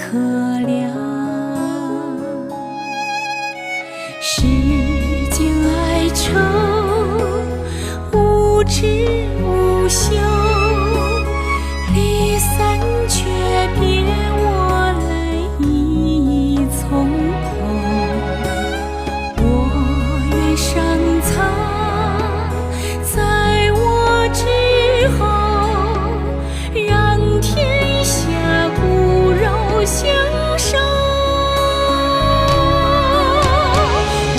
可凉。世间哀愁，无知无休，离散却别我泪已从头。我愿上苍在我之后，让天下骨肉相守。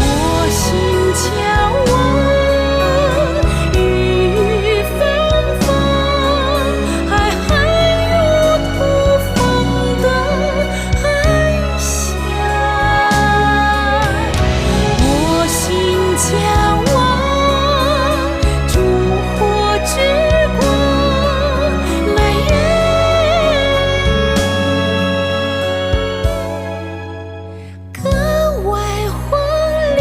我心向往日芬芳，爱恨如土风的安详。我心向往烛火之光，美人格外荒凉。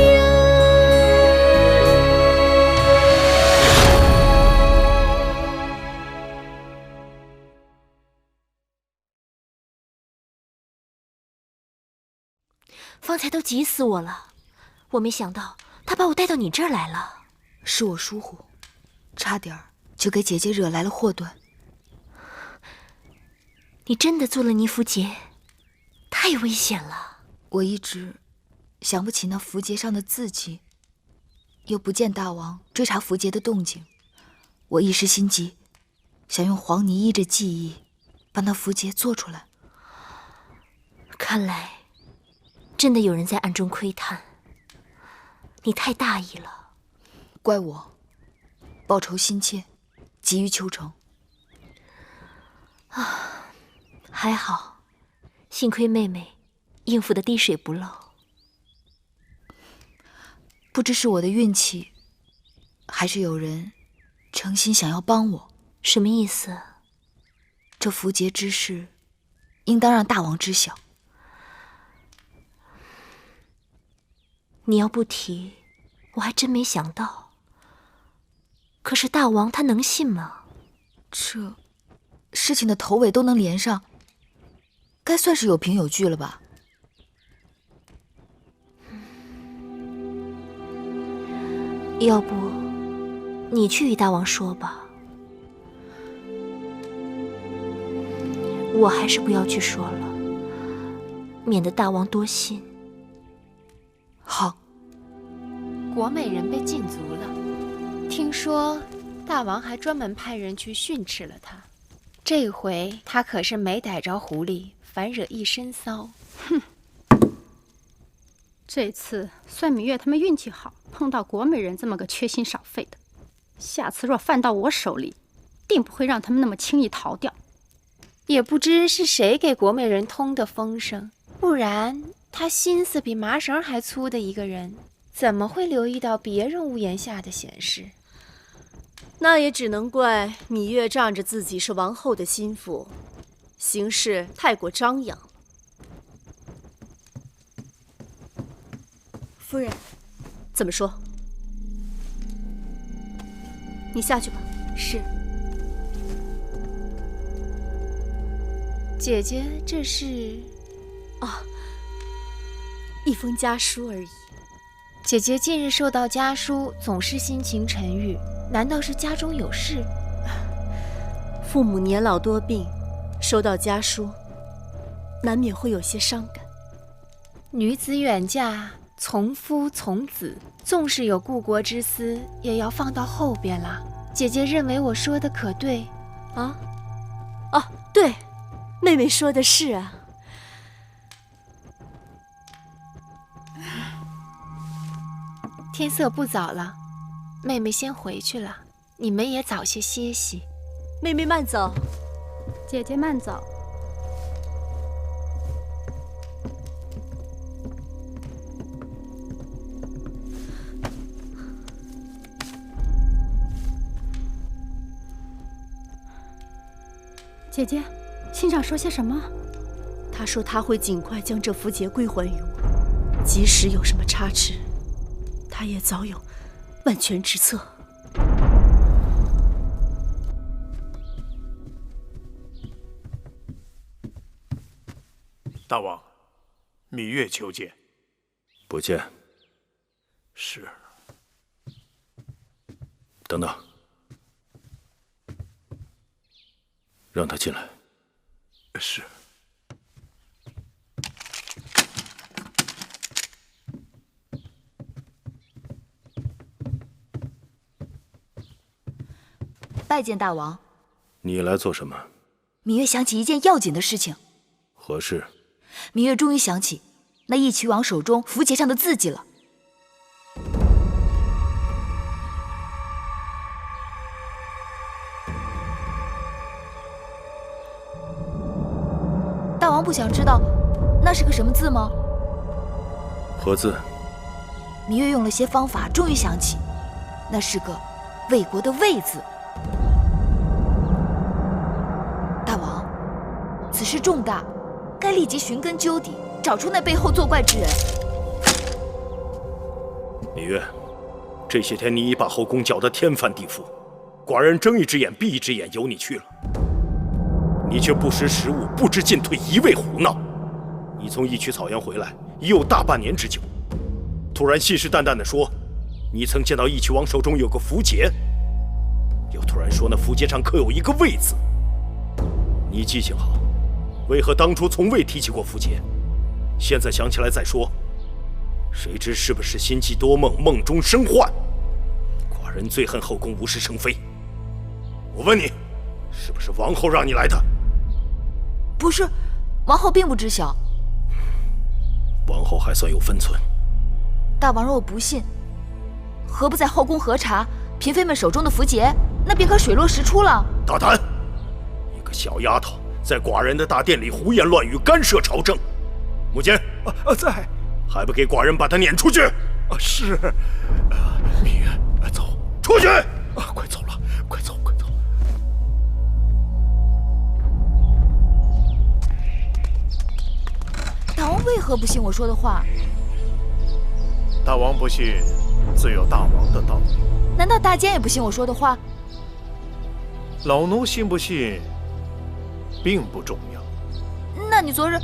方才都急死我了，我没想到他把我带到你这儿来了。是我疏忽，差点就给姐姐惹来了祸端。你真的做了泥符节，太危险了。我一直想不起那符节上的字迹，又不见大王追查符节的动静，我一时心急，想用黄泥依着记忆把那符节做出来。看来真的有人在暗中窥探，你太大意了。怪我报仇心切，急于求成。还好，幸亏妹妹应付得滴水不漏。不知是我的运气，还是有人诚心想要帮我。什么意思？这符节之事，应当让大王知晓。你要不提，我还真没想到。可是大王他能信吗？这事情的头尾都能连上，该算是有凭有据了吧？要不你去与大王说吧，我还是不要去说了，免得大王多心。好。国美人被禁足了，听说大王还专门派人去训斥了他。这回他可是没逮着狐狸，反惹一身骚。哼，这次算芈月他们运气好，碰到国美人这么个缺心少肺的。下次若犯到我手里，定不会让他们那么轻易逃掉。也不知是谁给国美人通的风声，不然他心思比麻绳还粗的一个人，怎么会留意到别人屋檐下的闲事？那也只能怪芈月仗着自己是王后的心腹，行事太过张扬。夫人，怎么说？你下去吧。是。姐姐，这是？一封家书而已。姐姐近日收到家书，总是心情沉郁，难道是家中有事？父母年老多病，收到家书，难免会有些伤感。女子远嫁，从夫从子，纵是有故国之思，也要放到后边啦。姐姐认为我说的可对？对，妹妹说的是啊。天色不早了，妹妹先回去了，你们也早些歇息。妹妹慢走。姐姐慢走。姐姐，信上说些什么？他说他会尽快将这符节归还于我，即使有什么差池，他也早有万全之策。大王，芈月求见。不见。是。等等，让他进来。是。拜见大王。你来做什么？芈月想起一件要紧的事情。何事？芈月终于想起那义渠王手中符节上的字迹了。大王不想知道那是个什么字吗？何字？芈月用了些方法，终于想起，那是个魏国的魏字。大王，此事重大，该立即寻根究底，找出那背后作怪之人。芈月，这些天你已把后宫搅得天翻地覆，寡人睁一只眼闭一只眼由你去了，你却不识时务，不知进退，一味胡闹。你从义渠草原回来已有大半年之久，突然信誓旦旦地说你曾见到义渠王手中有个符节，又突然说那符节上刻有一个魏字。你记性好，为何当初从未提起过符节？现在想起来再说，谁知是不是心悸多梦，梦中生幻？寡人最恨后宫无事生非。我问你，是不是王后让你来的？不是，王后并不知晓。王后还算有分寸。大王若不信，何不在后宫核查嫔妃们手中的符节？那便可水落石出了。大胆！一个小丫头在寡人的大殿里胡言乱语，干涉朝政。母亲，在，还不给寡人把她撵出去？是。芈月，走，出去！快走了，快走，快走。大王为何不信我说的话？大王不信，自有大王的道理。难道大监也不信我说的话？老奴信不信，并不重要。那你昨日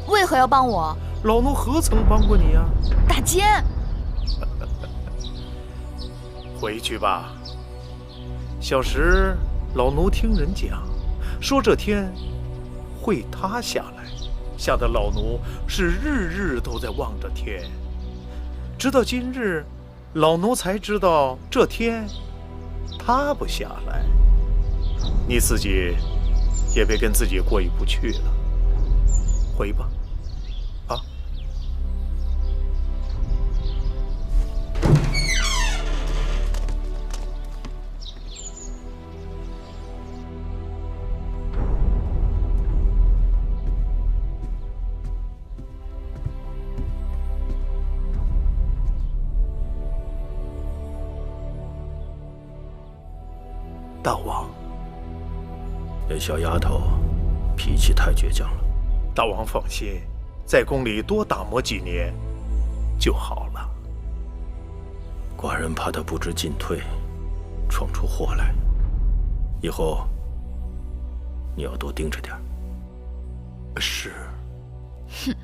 为何要帮我？老奴何曾帮过你呀？大监，回去吧。小时老奴听人讲，说这天会塌下来，吓得老奴是日日都在望着天。直到今日，老奴才知道这天塌不下来。你自己也别跟自己过意不去了，回吧。大王，那小丫头脾气太倔强了。大王放心，在宫里多打磨几年就好了。寡人怕她不知进退，闯出祸来。以后你要多盯着点。是。哼，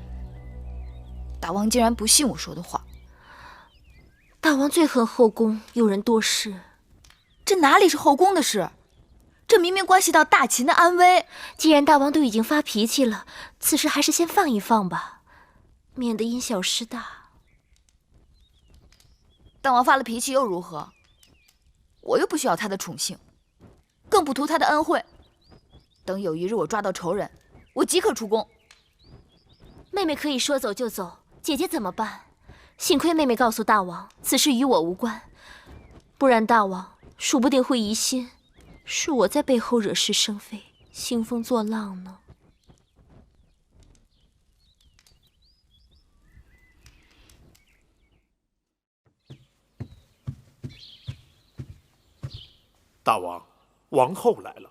大王竟然不信我说的话。大王最恨后宫有人多事。这哪里是后宫的事？这明明关系到大秦的安危。既然大王都已经发脾气了，此事还是先放一放吧，免得因小失大。大王发了脾气又如何？我又不需要他的宠幸，更不图他的恩惠。等有一日我抓到仇人，我即刻出宫。妹妹可以说走就走，姐姐怎么办？幸亏妹妹告诉大王，此事与我无关，不然大王说不定会疑心是我在背后惹是生非，兴风作浪呢。大王，王后来了。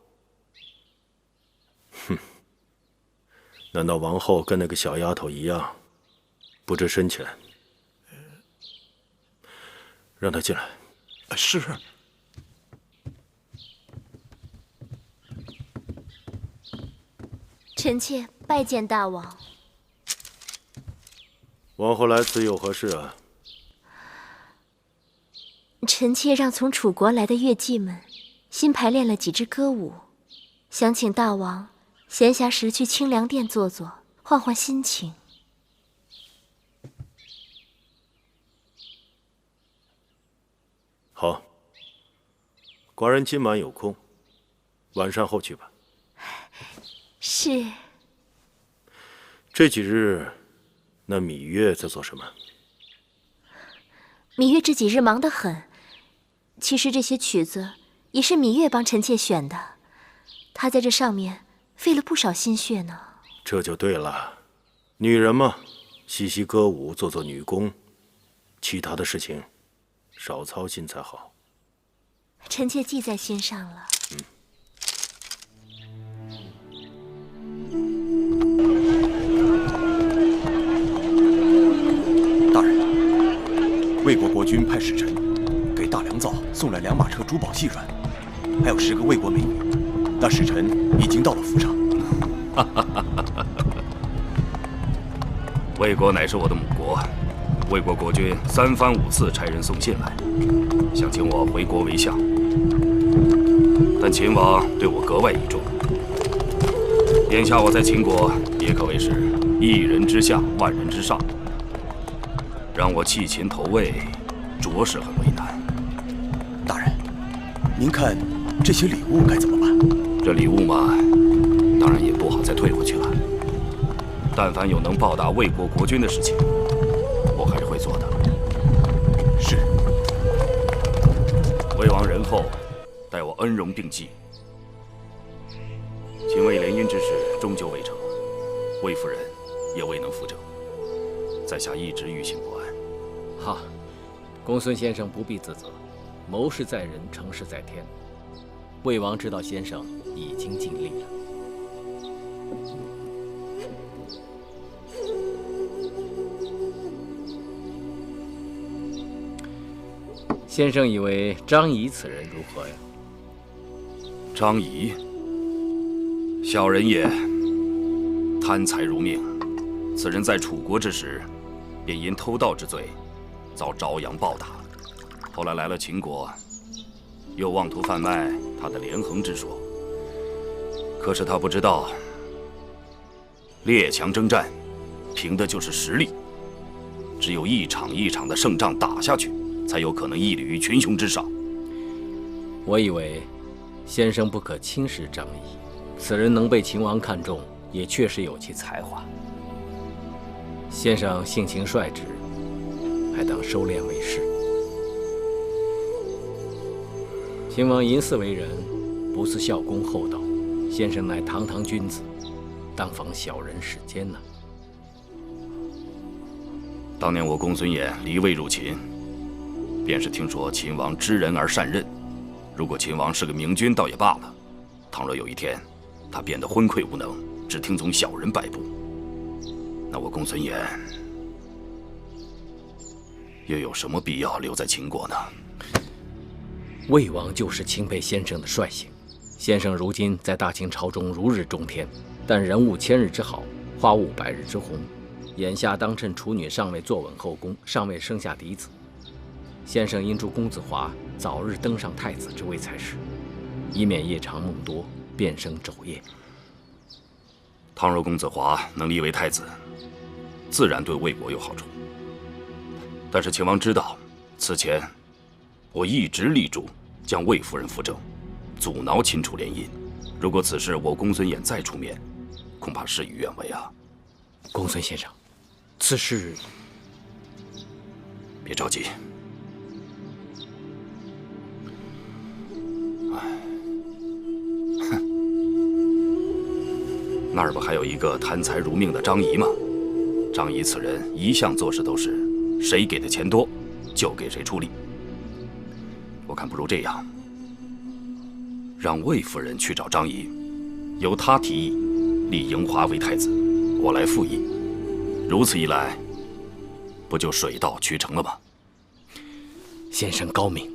哼，难道王后跟那个小丫头一样，不知深浅？让她进来。是。臣妾拜见大王。王后来此有何事啊？臣妾让从楚国来的乐伎们新排练了几支歌舞，想请大王闲暇时去清凉殿坐坐，换换心情。好，寡人今晚有空，晚上后去吧。是。这几日，那芈月在做什么？芈月这几日忙得很。其实这些曲子也是芈月帮臣妾选的，她在这上面费了不少心血呢。这就对了，女人嘛，习习歌舞，做做女工，其他的事情少操心才好。臣妾记在心上了。大人，魏国国君派使臣给大良造送来2马车珠宝细软，还有10个魏国美女。那使臣已经到了府上。魏国乃是我的母国，魏国国君3番5次差人送信来，想请我回国为相。但秦王对我格外倚重，眼下我在秦国也可谓是1人之下万人之上，让我弃秦投魏，着实很为难。大人，您看这些礼物该怎么办？这礼物嘛，当然也不好再退回去了。但凡有能报答魏国国君的事情，我还是会做的。是。魏王仁厚，待我恩荣并济。秦魏联姻之事终究未成，魏夫人也未能扶正，在下一直于心不安。哈，公孙先生不必自责，谋事在人，成事在天。魏王知道先生已经尽力了。先生以为张仪此人如何呀？张仪，小人也，贪财如命。此人在楚国之时，便因偷盗之罪，遭朝阳暴打。后来来了秦国，又妄图贩卖他的连横之说。可是他不知道，列强征战，凭的就是实力，只有一场一场的胜仗打下去，才有可能屹立于群雄之上。我以为先生不可轻视张仪，此人能被秦王看中，也确实有其才华。先生性情率直，还当收敛为是。秦王淫肆为人，不似孝恭厚道，先生乃堂堂君子，当防小人世间呐。当年我公孙衍离魏入秦，便是听说秦王知人而善任。如果秦王是个明君，倒也罢了；倘若有一天他变得昏聩无能，只听从小人摆布，那我公孙衍又有什么必要留在秦国呢？魏王就是钦佩先生的率性。先生如今在大秦朝中如日中天，但人无千日之好，花无百日之红。眼下当趁处女尚未坐稳后宫，尚未生下嫡子，先生应祝公子华早日登上太子之位才是，以免夜长梦多，变生昼夜。倘若公子华能立为太子，自然对魏国有好处。但是秦王知道，此前我一直力主将魏夫人扶正，阻挠秦楚联姻。如果此事我公孙衍再出面，恐怕事与愿违啊。公孙先生，此事别着急。那儿不还有一个贪财如命的张仪吗？张仪此人一向做事都是谁给的钱多，就给谁出力。我看不如这样，让魏夫人去找张仪，由他提议立嬴华为太子，我来复议。如此一来，不就水到渠成了吗？先生高明。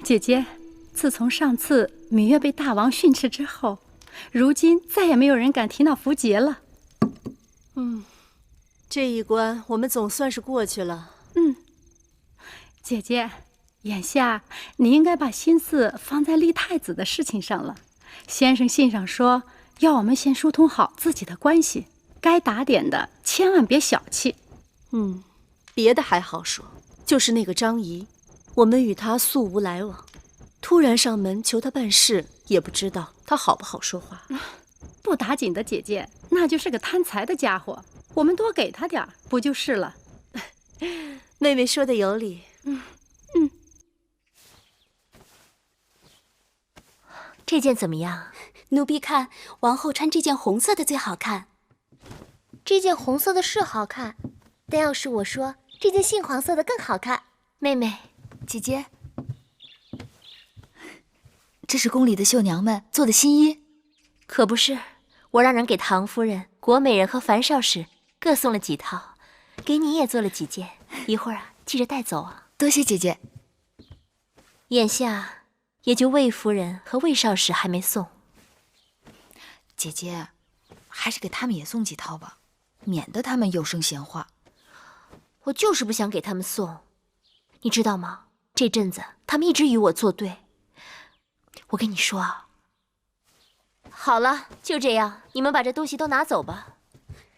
姐姐，自从上次芈月被大王训斥之后，如今再也没有人敢提那符节了。这一关我们总算是过去了。姐姐，眼下你应该把心思放在立太子的事情上了。先生信上说，要我们先疏通好自己的关系，该打点的千万别小气。别的还好说，就是那个张仪，我们与他素无来往，突然上门求他办事，也不知道他好不好说话。不打紧的姐姐，那就是个贪财的家伙，我们多给他点儿，不就是了？妹妹说的有理。这件怎么样？奴婢看王后穿这件红色的最好看。这件红色的是好看，但要是我说，这件杏黄色的更好看。妹妹，姐姐，这是宫里的绣娘们做的新衣。可不是，我让人给唐夫人、国美人和樊少使各送了几套，给你也做了几件，一会儿记着带走啊。多谢姐姐。眼下也就魏夫人和魏少使还没送。姐姐，还是给他们也送几套吧，免得他们有声闲话。我就是不想给他们送，你知道吗？这阵子他们一直与我作对。我跟你说啊，好了，就这样，你们把这东西都拿走吧。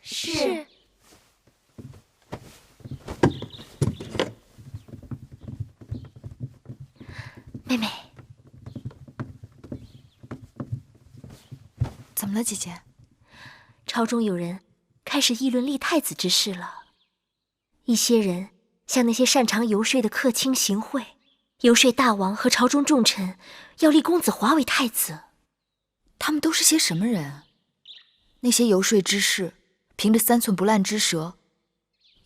是。妹妹，怎么了，姐姐？朝中有人开始议论立太子之事了。一些人向那些擅长游说的客卿行贿，游说大王和朝中重臣要立公子华为太子。他们都是些什么人？那些游说之士，凭着3寸不烂之舌，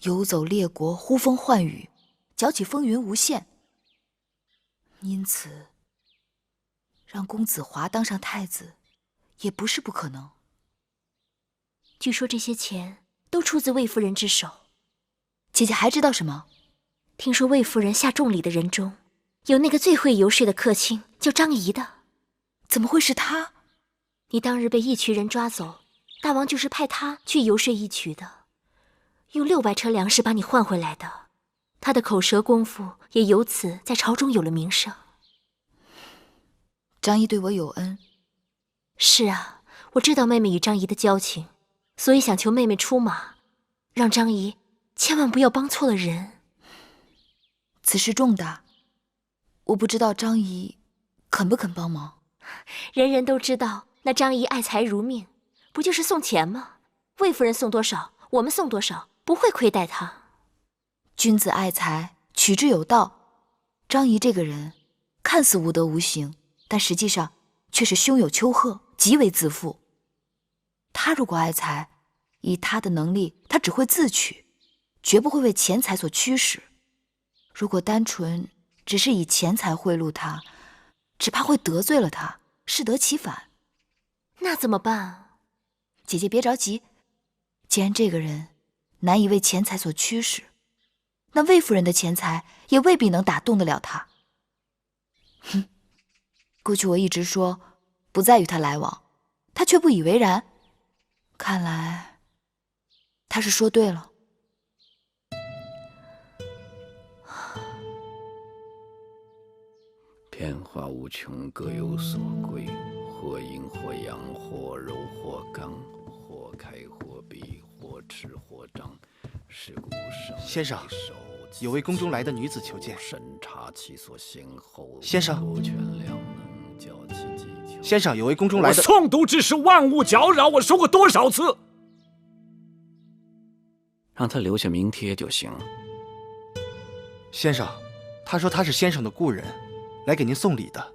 游走列国，呼风唤雨，搅起风云无限。因此，让公子华当上太子，也不是不可能。据说这些钱都出自魏夫人之手。姐姐还知道什么？听说魏夫人下重礼的人中，有那个最会游说的客卿，叫张仪的。怎么会是他？你当日被一群人抓走，大王就是派他去游说一曲的，用600车粮食把你换回来的。他的口舌功夫也由此在朝中有了名声。张仪对我有恩。是啊，我知道妹妹与张仪的交情，所以想求妹妹出马，让张仪千万不要帮错了人。此事重大，我不知道张仪肯不肯帮忙。人人都知道那张仪爱财如命，不就是送钱吗？魏夫人送多少，我们送多少，不会亏待她。君子爱财，取之有道。张仪这个人看似无德无行，但实际上却是胸有丘壑，极为自负。他如果爱财，以他的能力，他只会自取，绝不会为钱财所驱使。如果单纯只是以钱财贿赂他，只怕会得罪了他，适得其反。那怎么办？姐姐别着急，既然这个人难以为钱财所驱使，那魏夫人的钱财也未必能打动得了他。过去我一直说不再与他来往，他却不以为然。看来他是说对了。变化无穷，各有所归，或阴或阳，或柔或刚，或开或闭，或持或张。是故生先生，有位宫中来的女子求见。审查其所先后。先生，多权量能，教其技巧。先生，有位宫中来的。我诵读之时，万物搅扰，我说过多少次？让他留下名帖就行。先生，他说他是先生的故人，来给您送礼的。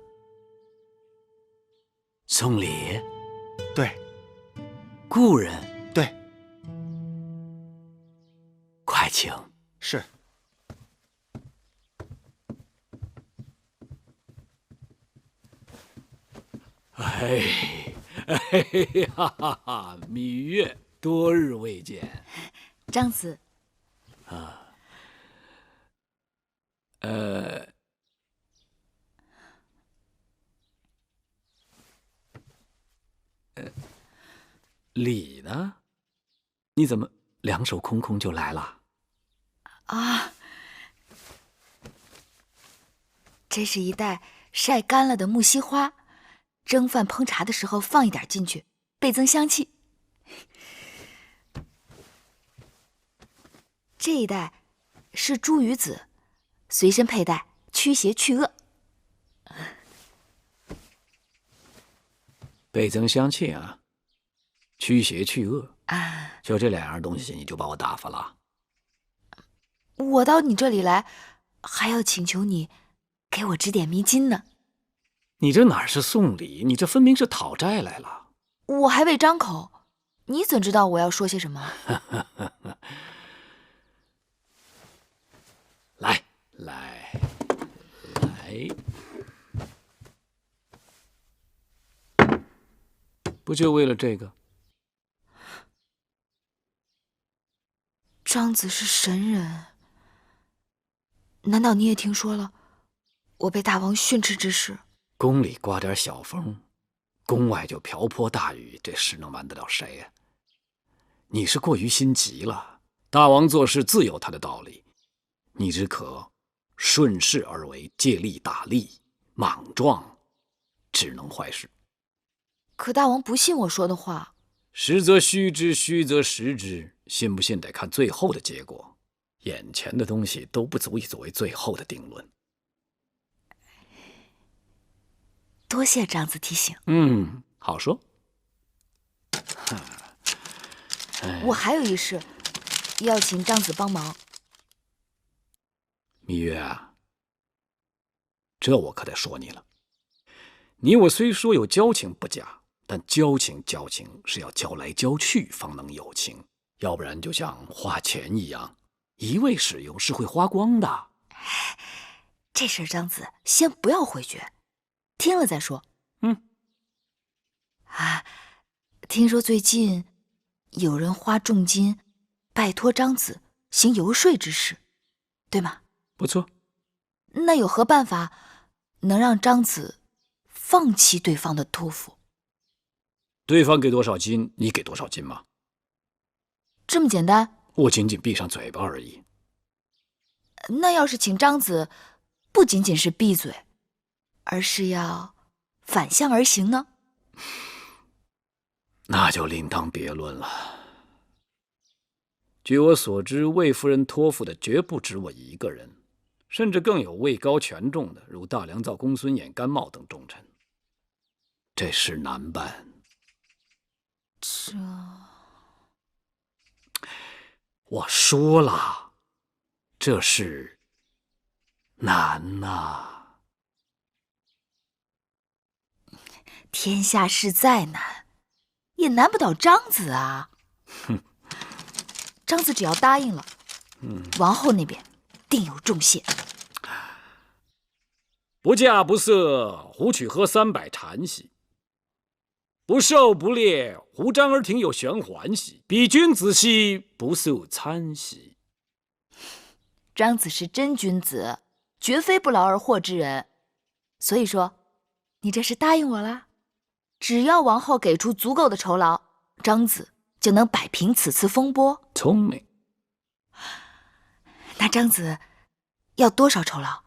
送礼？对。故人？对。快请。是。哎哈哈哈！芈月，多日未见。张子。啊。礼呢？你怎么两手空空就来了？啊，这是一袋晒干了的木樨花，蒸饭烹茶的时候放一点进去，倍增香气。这一袋是茱萸子，随身佩戴，驱邪去恶。倍增香气啊，驱邪去恶啊，就这2样东西你就把我打发了？我到你这里来，还要请求你给我指点迷津呢。你这哪是送礼，你这分明是讨债来了。我还未张口，你怎知道我要说些什么？来，不就为了这个？张子是神人，难道你也听说了我被大王训斥之事？宫里刮点小风，宫外就瓢泼大雨，这事能瞒得了谁呀？你是过于心急了。大王做事自有他的道理，你只可顺势而为，借力打力，莽撞只能坏事。可大王不信我说的话。实则虚之，虚则实之，信不信得看最后的结果。眼前的东西都不足以作为最后的定论。多谢张子提醒。好说。我还有一事，要请张子帮忙。芈月啊，这我可得说你了。你我虽说有交情不假，但交情是要交来交去方能有情，要不然就像花钱一样，一味使用是会花光的。这事张子先不要回绝，听了再说。听说最近有人花重金拜托张子行游说之事，对吗？不错。那有何办法能让张子放弃对方的托付？对方给多少金，你给多少金吗？这么简单？我仅仅闭上嘴巴而已。那要是请张子，不仅仅是闭嘴，而是要反向而行呢？那就另当别论了。据我所知，魏夫人托付的绝不止我一个人，甚至更有位高权重的，如大良造公孙衍、甘茂等重臣。这事难办。我说了，这事难呐。天下事再难，也难不倒张子啊。张子只要答应了，王后那边定有重谢。不嫁不色，胡曲喝300禅兮；不狩不猎，胡张儿庭有玄环兮。比君子兮，不素餐兮。张子是真君子，绝非不劳而获之人。所以说，你这是答应我了？只要王后给出足够的酬劳，张子就能摆平此次风波。聪明。那张子要多少酬劳？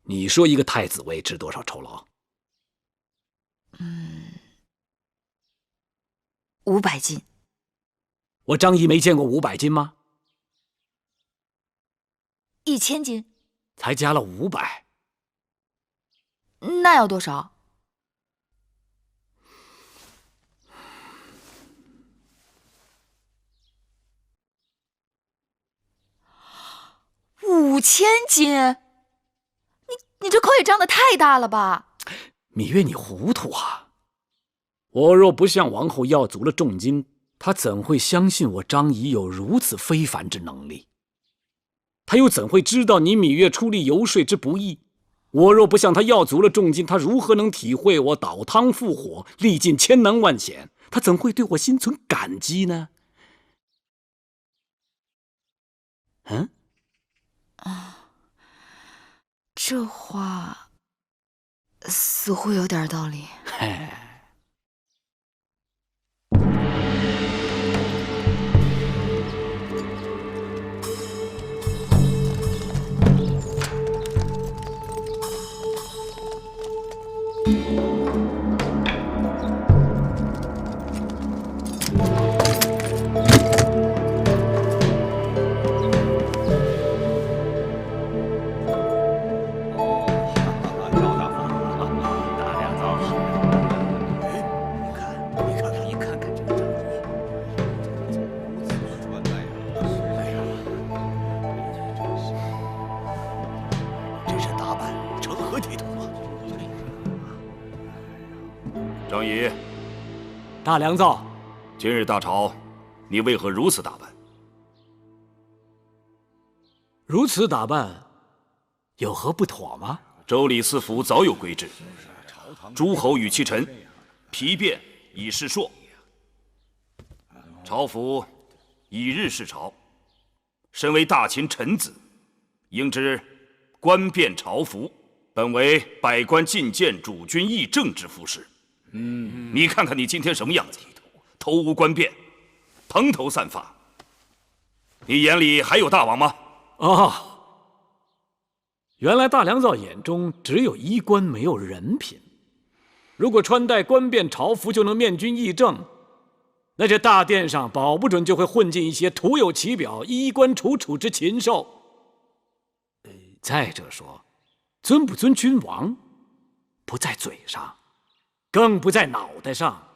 你说一个太子位值多少酬劳？500金。我张仪没见过500金吗？1000金。才加了500。那要多少？5000金。你这口也张得太大了吧？芈月，你糊涂啊！我若不向王后要足了重金，她怎会相信我张仪有如此非凡之能力？她又怎会知道你芈月出力游说之不易？我若不向她要足了重金，她如何能体会我倒汤复火，历尽千难万险？她怎会对我心存感激呢？这话似乎有点道理。仪，大良造，今日大朝，你为何如此打扮？如此打扮，有何不妥吗？周礼四府早有规制，诸侯与其臣，皮变以示硕。朝服以日视朝，身为大秦臣子，应知冠变朝服本为百官进谏、主君议政之服饰。你看看你今天什么样子？头无冠变，蓬头散发。你眼里还有大王吗？原来大良造眼中只有衣冠，没有人品。如果穿戴冠变朝服就能面君议政，那这大殿上保不准就会混进一些徒有其表、衣冠楚楚之禽兽。再者说，尊不尊君王，不在嘴上，更不在脑袋上，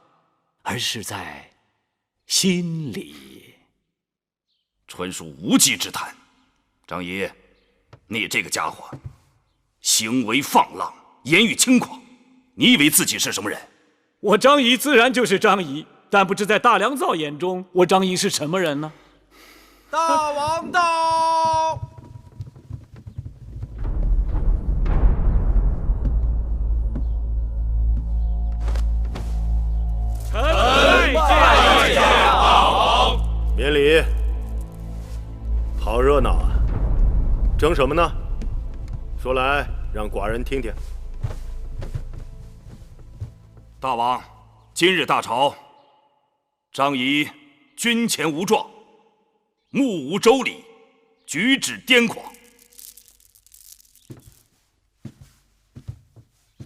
而是在心里。纯属无稽之谈。张仪，你这个家伙，行为放浪，言语轻狂，你以为自己是什么人？我张仪自然就是张仪，但不知在大良造眼中，我张仪是什么人呢？大王到！臣拜见大王。免礼。好热闹啊！争什么呢？说来让寡人听听。大王，今日大朝，张仪军前无状，目无周礼，举止癫狂。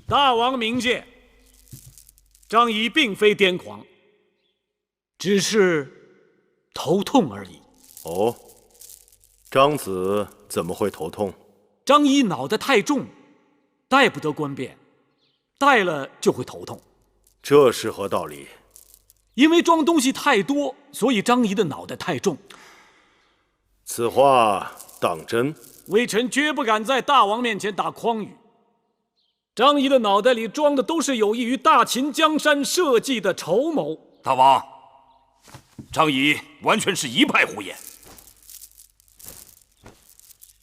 大王明鉴，张仪并非癫狂，只是头痛而已。哦，张子怎么会头痛？张仪脑袋太重，戴不得冠变，戴了就会头痛。这是何道理？因为装东西太多，所以张仪的脑袋太重。此话当真？微臣绝不敢在大王面前打诳语。张仪的脑袋里装的都是有益于大秦江山社稷的筹谋。大王，张仪完全是一派胡言。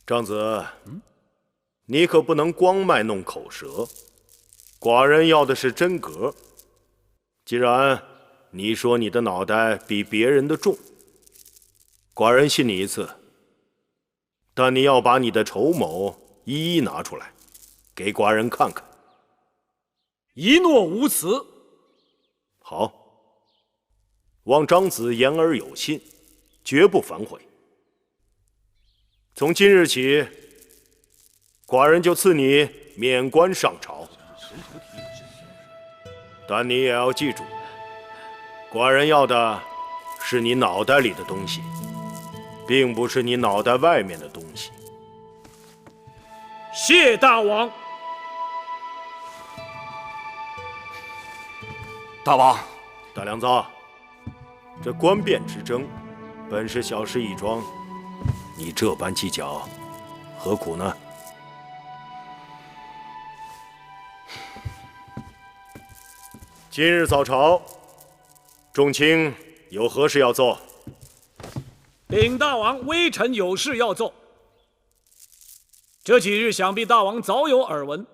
张子，你可不能光卖弄口舌，寡人要的是真格。既然你说你的脑袋比别人的重，寡人信你一次，但你要把你的筹谋一一拿出来，给寡人看看。一诺无辞。好，望张子言而有信，绝不反悔。从今日起，寡人就赐你免官上朝。但你也要记住，寡人要的是你脑袋里的东西，并不是你脑袋外面的东西。谢大王。大王，大良造，这官变之争，本是小事一桩，你这般计较，何苦呢？今日早朝，众卿有何事要奏？禀大王，微臣有事要奏。这几日想必大王早有耳闻，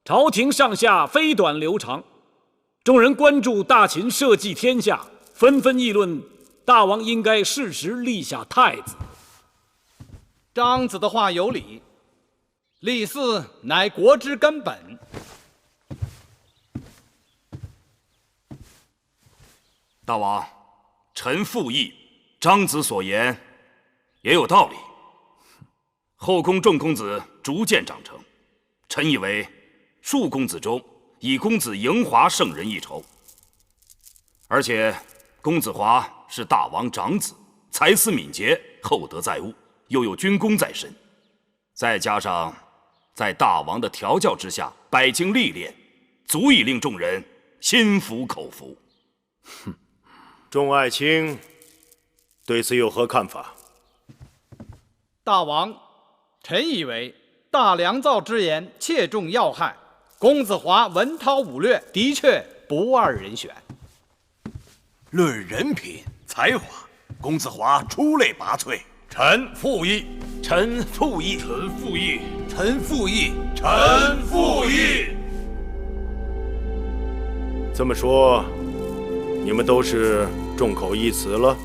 朝廷上下飞短流长，众人关注大秦社稷天下，纷纷议论大王应该适时立下太子。张子的话有理，立嗣乃国之根本。大王，臣附议，张子所言也有道理。后宫众公子逐渐长成，臣以为数公子中以公子嬴华胜人一筹。而且公子华是大王长子，才思敏捷，厚德载物，又有军功在身，再加上在大王的调教之下，百经历练，足以令众人心服口服。哼，众爱卿对此有何看法？大王，臣以为大良造之言切中要害。公子华文韬武略，的确不二人选。论人品才华，公子华出类拔萃。臣附议，臣附议，臣附议，臣附议，臣附议。这么说，你们都是众口一词了？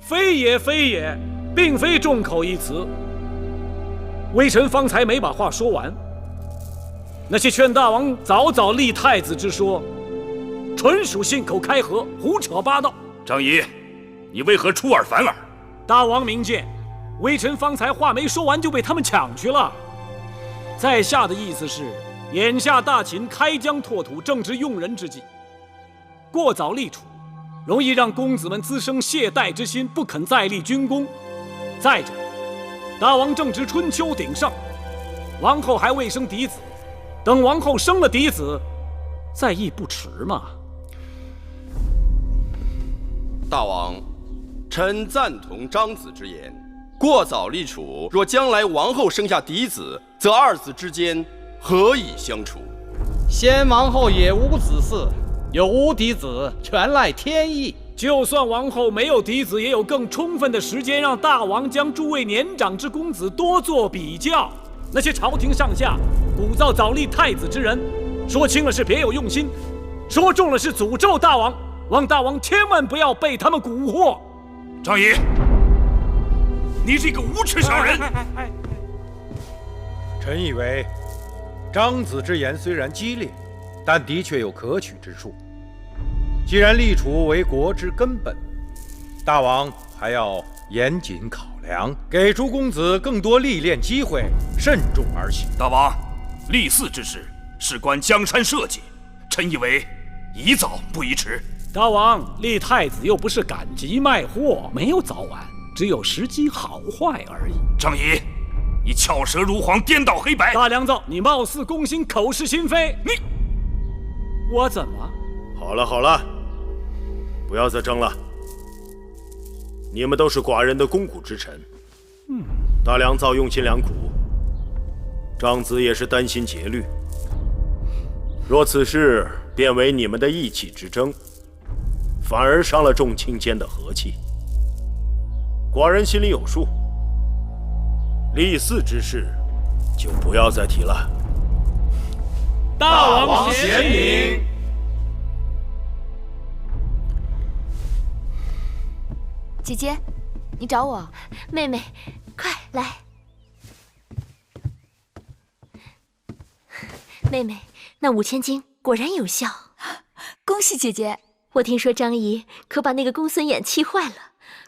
非也，非也，并非众口一词。微臣方才没把话说完。那些劝大王早早立太子之说，纯属信口开河，胡扯八道。张仪，你为何出尔反尔？大王明鉴，微臣方才话没说完就被他们抢去了。在下的意思是，眼下大秦开疆拓土正值用人之际，过早立储，容易让公子们滋生懈怠之心，不肯再立军功。再者，大王正值春秋鼎盛，王后还未生嫡子，等王后生了嫡子，再议不迟嘛。大王，臣赞同张子之言。过早立储，若将来王后生下嫡子，则二子之间何以相处？先王后也无子嗣，有无嫡子，全赖天意。就算王后没有嫡子，也有更充分的时间让大王将诸位年长之公子多做比较。那些朝廷上下鼓噪早立太子之人，说轻了是别有用心，说重了是诅咒大王。望大王千万不要被他们蛊惑。张仪，你这个无耻小人！臣以为，张子之言虽然激烈，但的确有可取之处。既然立储为国之根本，大王还要严谨考量，给诸公子更多历练机会，慎重而行。大王，立嗣之事事关江山社稷，臣以为宜早不宜迟。大王，立太子又不是赶集卖货，没有早晚，只有时机好坏而已。张仪，你巧舌如簧，颠倒黑白。大良造，你貌似攻心，口是心非。你，我怎么？好了好了，不要再争了。你们都是寡人的肱骨之臣。大良造用心良苦，张子也是担心竭虑。若此事变为你们的意气之争，反而伤了众卿间的和气。寡人心里有数，立嗣之事就不要再提了。大王贤明。姐姐，你找我？妹妹，快来。妹妹，那5000金果然有效，恭喜姐姐。我听说张仪可把那个公孙衍气坏了。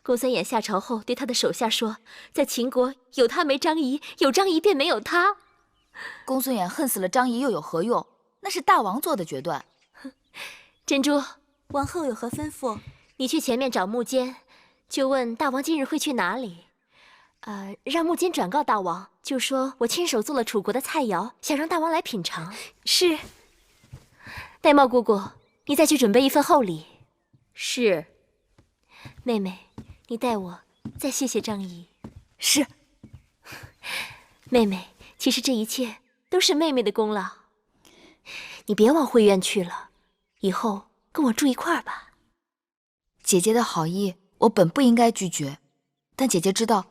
公孙衍下朝后对他的手下说，在秦国有他没张仪，有张仪便没有他。公孙衍恨死了张仪又有何用？那是大王做的决断。珍珠，王后有何吩咐？你去前面找木坚，就问大王今日会去哪里。让木坚转告大王，就说我亲手做了楚国的菜肴，想让大王来品尝。是。玳瑁姑姑，你再去准备一份厚礼。是。妹妹，你代我再谢谢张仪。是。妹妹，其实这一切都是妹妹的功劳。你别往会院去了，以后跟我住一块儿吧。姐姐的好意，我本不应该拒绝，但姐姐知道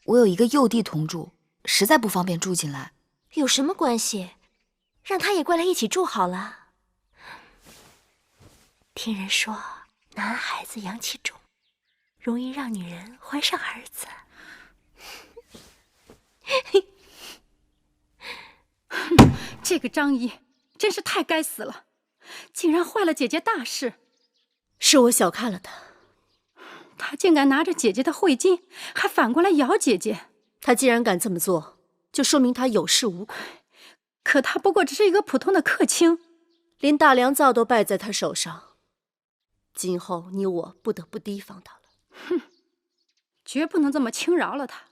我有一个幼弟同住，实在不方便住进来。有什么关系？让他也过来一起住好了。听人说，男孩子阳气重，容易让女人怀上儿子。这个张仪真是太该死了，竟然坏了姐姐大事。是我小看了他，他竟敢拿着姐姐的会金，还反过来咬姐姐。他既然敢这么做，就说明他有恃无恐。可他不过只是一个普通的客卿，连大良造都败在他手上。今后你我不得不提防他了。哼，绝不能这么轻饶了他，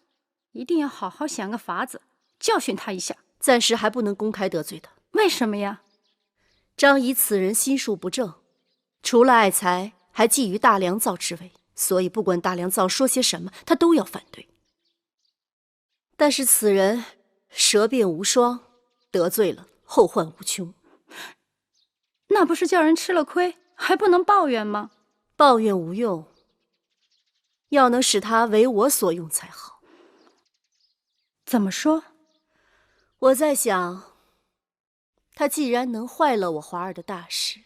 一定要好好想个法子教训他一下。暂时还不能公开得罪他。为什么呀？张仪此人心术不正，除了爱财，还觊觎大良造之位，所以不管大良造说些什么，他都要反对。但是此人舌辩无双，得罪了后患无穷。那不是叫人吃了亏，还不能抱怨吗？抱怨无用，要能使他为我所用才好。怎么说？我在想，他既然能坏了我华儿的大事，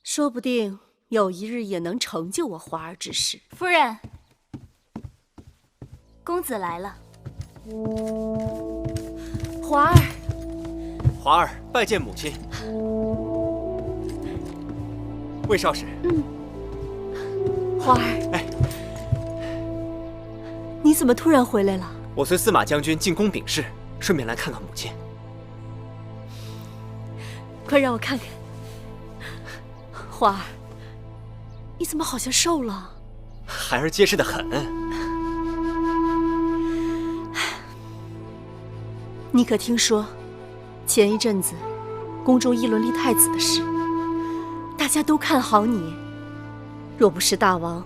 说不定有一日也能成就我华儿之事。夫人，公子来了。华儿，华儿拜见母亲。魏少使。华儿，哎，你怎么突然回来了？我随司马将军进宫禀事，顺便来看看母亲。快让我看看。华儿，你怎么好像瘦了？孩儿结实得很。你可听说，前一阵子宫中议论立太子的事，大家都看好你。若不是大王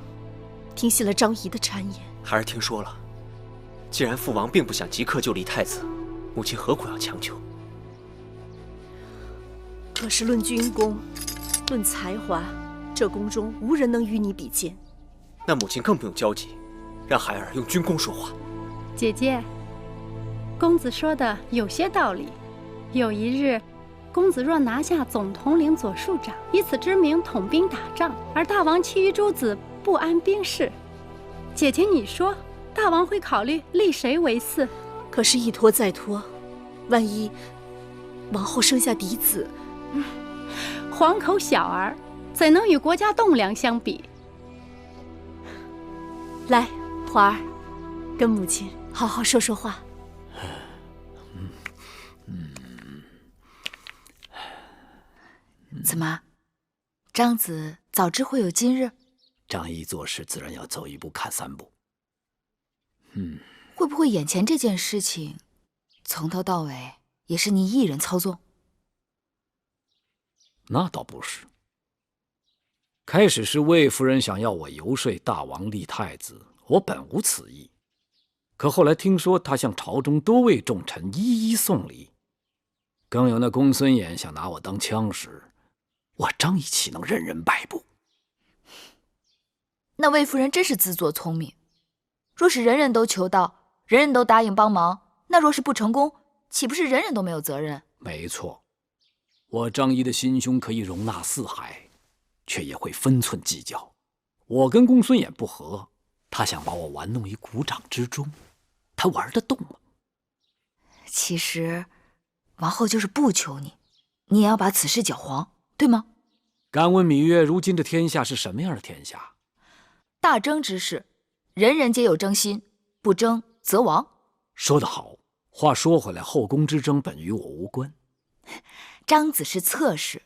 听信了张仪的谗言，孩儿听说了。既然父王并不想即刻就立太子，母亲何苦要强求？可是论军功，论才华，这宫中无人能与你比肩。那母亲更不用焦急，让孩儿用军功说话。姐姐，公子说的有些道理。有一日，公子若拿下总统领左庶长，以此之名统兵打仗，而大王其余诸子不安兵事，姐姐你说，大王会考虑立谁为嗣？可是，一拖再拖，万一王后生下嫡子，皇口小儿，怎能与国家栋梁相比？来，华儿，跟母亲好好说说话。怎么，张子早知会有今日？张仪做事自然要走一步看三步。会不会眼前这件事情，从头到尾也是你一人操纵？那倒不是。开始是魏夫人想要我游说大王立太子，我本无此意。可后来听说他向朝中多位重臣一一送礼，更有那公孙衍想拿我当枪使，我张仪岂能任人摆布？那魏夫人真是自作聪明。若是人人都求道，人人都答应帮忙，那若是不成功，岂不是人人都没有责任？没错，我张仪的心胸可以容纳四海，却也会分寸计较。我跟公孙衍不和，他想把我玩弄于股掌之中，他玩得动吗？其实，王后就是不求你，你也要把此事搅黄，对吗？敢问芈月，如今这天下是什么样的天下？大争之事，人人皆有争心，不争则亡。说得好。话说回来，后宫之争本与我无关。张子是侧室，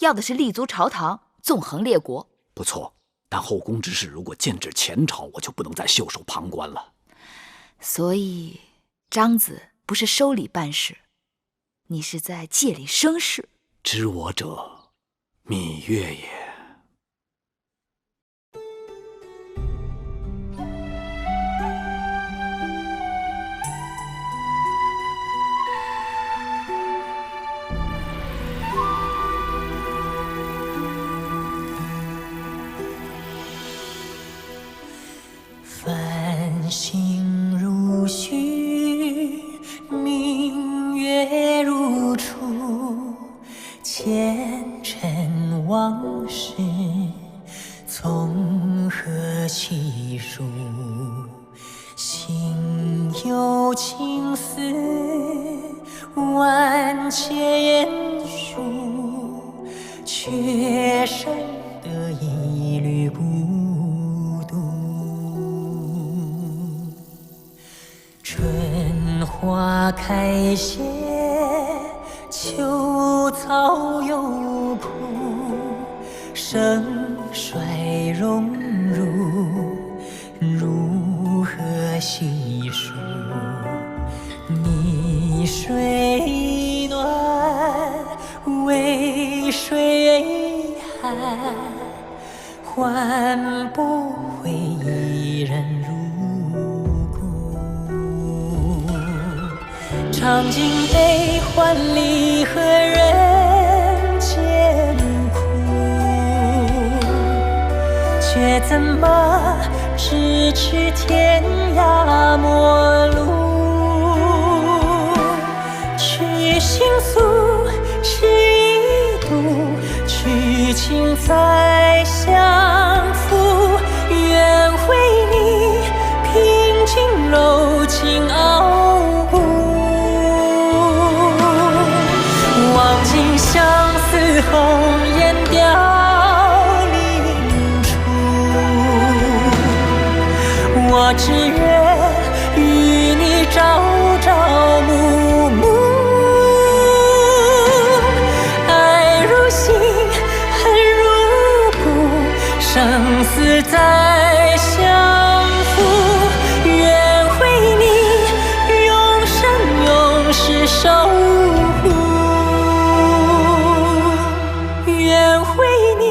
要的是立足朝堂，纵横列国。不错，但后宫之事如果剑指前朝，我就不能再袖手旁观了。所以，张子不是收礼办事，你是在借力生事。知我者，芈月也。繁星如许，明月如初，前尘往事从何起数？心有情丝万千束，却生得一缕孤花开谢，秋草又枯，盛衰荣辱，如何细数？你水暖，为谁寒？换不回一人入故。尝尽悲欢离合人间苦，却怎么咫尺天涯陌路？去心诉是一度，去情再相负。愿为你平尽柔情傲骨，望尽相思红颜凋零处。我只愿与你朝朝暮暮，爱如心，恨如骨，生死再相负。愿为你永生永世守护，愿为你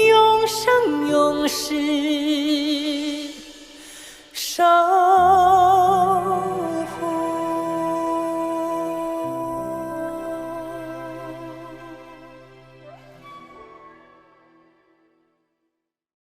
永生永世